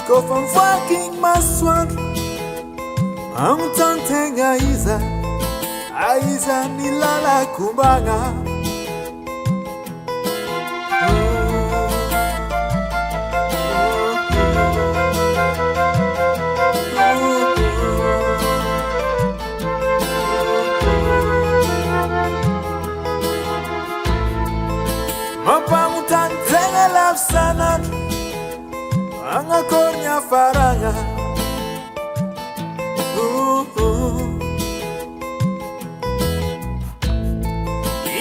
go from fucking maswan. I'm tanting Aiza nilala kumbanga. Mapamutan tenga sana angakornya faranga.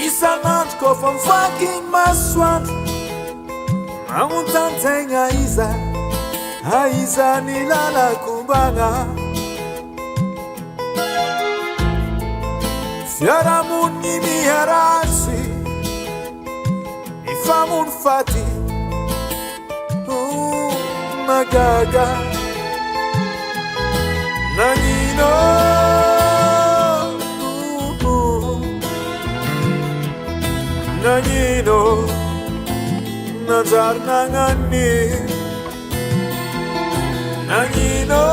Isanat ko from fucking maswan. Mamutan tenga Aiza nilala kumbanga. Fiara muni miharasi Ifamun fati Magaga Nangino Nangino Nazar nangani Nangino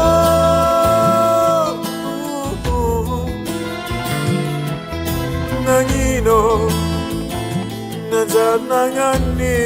Nangino Nazar nangani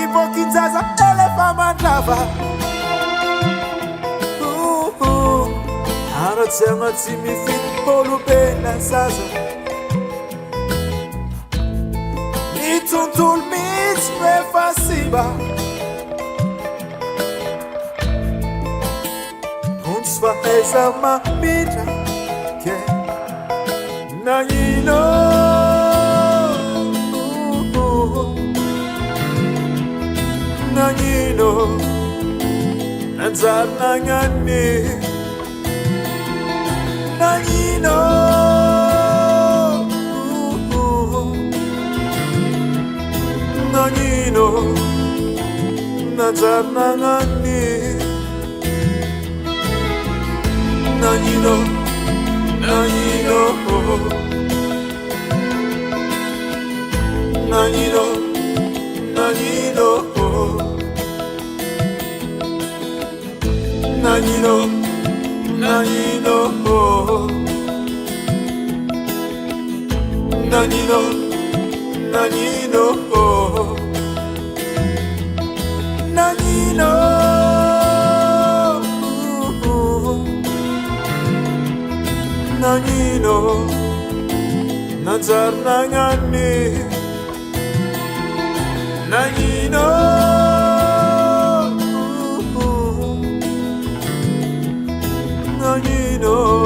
Boki zaza elephant lava. Aratsema timi fit polu bena zaza. Nituntul mit me fasiba. Uns va esa ma mita ke nangino. Nangino Nazar nangani Nangino Nangino Nazar nangani Nangino Nangino Nangino Nangino Nangino, Nangino, Nangino, Nangino, Nangino, Nangino, Nazar nangani, Nangino. Nangino